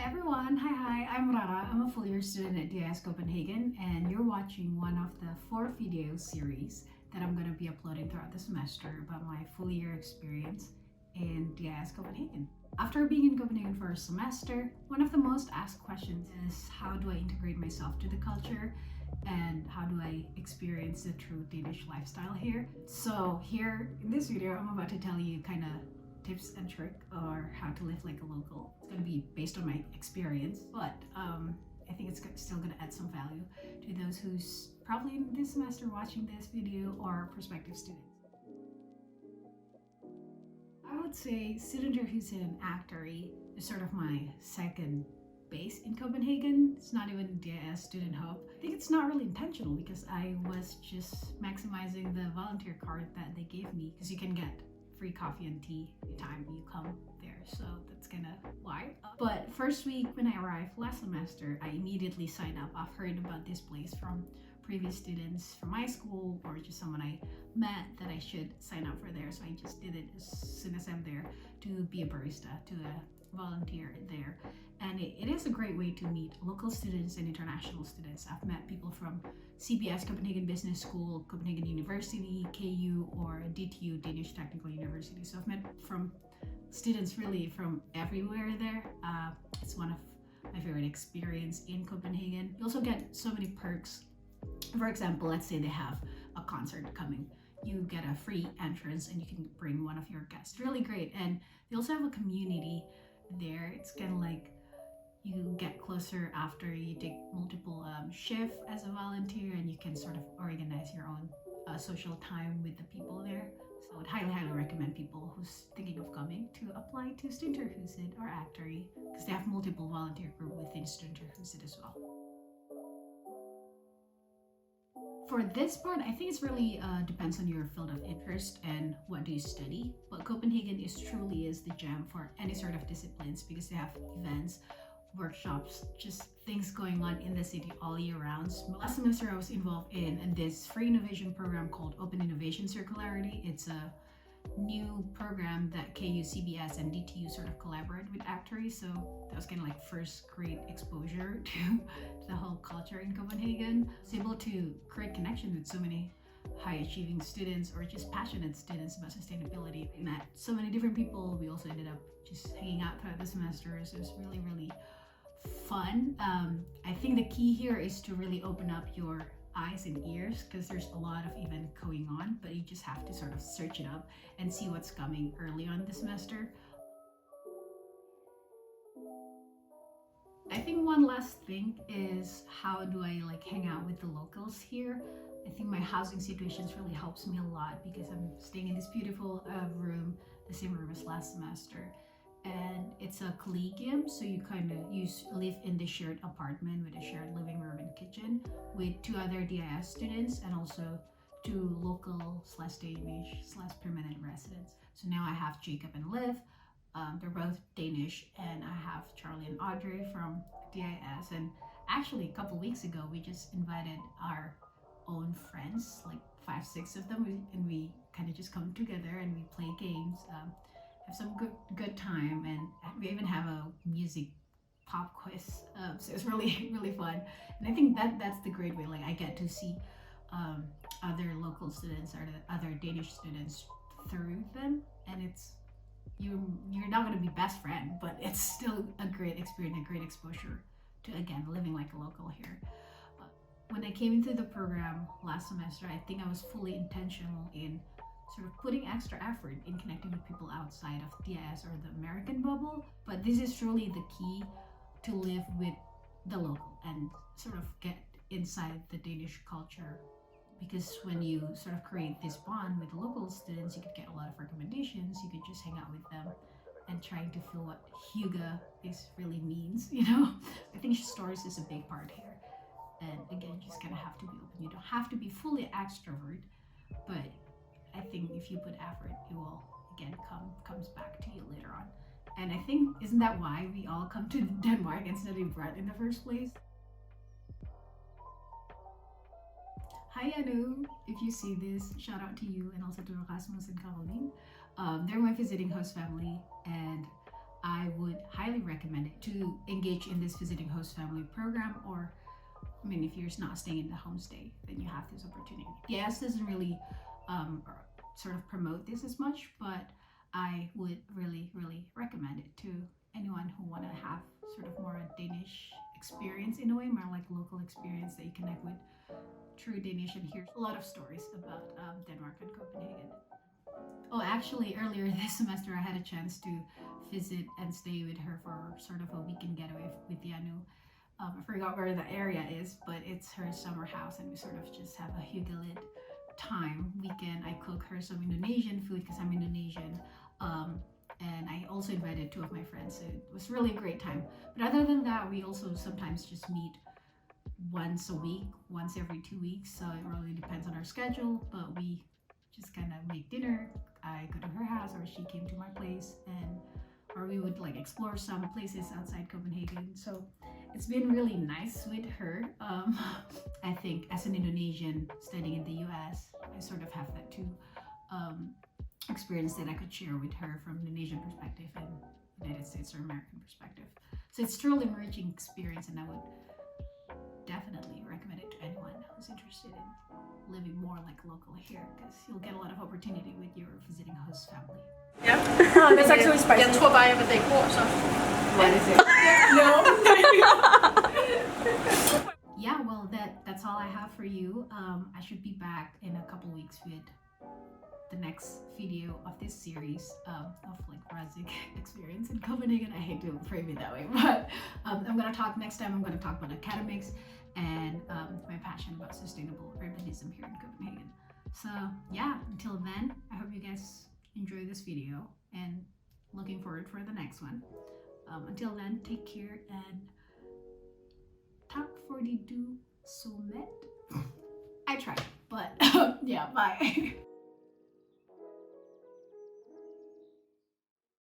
Hi everyone, hi, I'm Rara. I'm a full year student at DIS Copenhagen and you're watching one of the 4 video series that I'm going to be uploading throughout the semester about my full year experience in DIS Copenhagen. After being in Copenhagen for a semester, one of the most asked questions is how do I integrate myself to the culture and how do I experience the true Danish lifestyle here. So here in this video, I'm about to tell you kind of tips and trick or how to live like a local. It's going to be based on my experience, but I think it's still going to add some value to those who's probably in this semester watching this video or prospective students. I would say Studenterhuset and Actory is sort of my second base in Copenhagen. It's not even DIS Student Hub. I think it's not really intentional because I was just maximizing the volunteer card that they gave me, because you can get free coffee and tea anytime you come there, so that's kind of why. But first week when I arrived last semester, I immediately signed up. I've heard about this place from previous students from my school or just someone I met that I should sign up for there, so I just did it as soon as I'm there to be a barista, to volunteer there. And it is a great way to meet local students and international students. I've met people from CBS, Copenhagen Business School, Copenhagen University, KU, or DTU, Danish Technical University. So I've met from students really from everywhere there. It's one of my favorite experience in Copenhagen. You also get so many perks. For example, let's say they have a concert coming. You get a free entrance and you can bring one of your guests. Really great. And they also have a community there. It's kind of like you get closer after you take multiple shifts as a volunteer, and you can sort of organize your own social time with the people there. So I would highly recommend people who's thinking of coming to apply to Studenterhuset or Actory, because they have multiple volunteer group within Studenterhuset as well. For this part, I think it's really depends on your field of interest and what do you study. But Copenhagen truly is the gem for any sort of disciplines, because they have events, workshops, just things going on in the city all year round. Last semester I was involved in this free innovation program called Open Innovation Circularity. It's a new program that KU, CBS, and DTU sort of collaborate with Actory, so that was kind of like first great exposure to the whole culture in Copenhagen. I was able to create connection with so many high achieving students or just passionate students about sustainability. We met so many different people. We also ended up just hanging out throughout the semester, so it was really fun. I think the key here is to really open up your eyes and ears, because there's a lot of event going on, but you just have to sort of search it up and see what's coming early on the semester. I think one last thing is, how do I like hang out with the locals here? I think my housing situation really helps me a lot, because I'm staying in this beautiful room, the same room as last semester. And it's a collegium, so you live in the shared apartment with a shared living room and kitchen with 2 other DIS students and also 2 local / Danish / permanent residents. So now I have Jacob and Liv. They're both Danish, and I have Charlie and Audrey from DIS. And actually a couple weeks ago we just invited our own friends, like 5-6 of them, and we kind of just come together and we play games, have some good time, and we even have a music pop quiz, so it's really fun. And I think that's the great way, like I get to see other local students or the other Danish students through them, and it's you're not going to be best friend, but it's still a great experience, a great exposure to, again, living like a local here. When I came into the program last semester, I think I was fully intentional in sort of putting extra effort in connecting with people outside of DIS or the American bubble. But this is truly the key to live with the local and sort of get inside the Danish culture. Because when you sort of create this bond with the local students, you could get a lot of recommendations, you could just hang out with them and trying to feel what hygge really means, you know? I think stories is a big part here. And again, you just kind of have to be open. You don't have to be fully extrovert, but I think if you put effort, it will again comes back to you later on. And I think, isn't that why we all come to Denmark and study abroad in the first place? Hi Anu, if you see this, shout out to you, and also to Rasmus and Caroline. They're my visiting host family, and I would highly recommend it to engage in this visiting host family program. Or I mean, if you're not staying in the homestay, then you have this opportunity. DIS doesn't really sort of promote this as much, but I would really recommend it to anyone who want to have sort of more a Danish experience, in a way, more like local experience that you connect with true Danish and hear a lot of stories about Denmark and Copenhagen. Oh, actually, earlier this semester, I had a chance to visit and stay with her for sort of a weekend getaway with Yanu. I forgot where the area is, but it's her summer house, and we sort of just have a Hugalit time weekend. I cook her some Indonesian food because I'm Indonesian, and I also invited 2 of my friends, so it was really a great time. But other than that, we also sometimes just meet once a week, once every 2 weeks, so it really depends on our schedule, but we just kind of make dinner. I go to her house, or she came to my place, and or we would like explore some places outside Copenhagen. So it's been really nice with her. I think as an Indonesian studying in the US, I sort of have that too experience that I could share with her from an Indonesian perspective and United States or American perspective. So it's truly enriching experience, and I would definitely recommend it to anyone who's interested in living more like local here, because you'll get a lot of opportunity with your visiting host family. Ja. That's actually spicy. Jeg tror bare, jeg vil dække ord, så. What is it? No. Yeah, well, that's all I have for you. I should be back in a couple weeks with the next video of this series of like Razik experience in Copenhagen. I hate to frame it that way, but I'm gonna talk next time. I'm gonna talk about academics and my passion about sustainable urbanism here in Copenhagen. So yeah, until then, I hope you guys enjoy this video, and looking forward for the next one. Until then, take care, and tak for the do so met. I tried, but yeah, bye.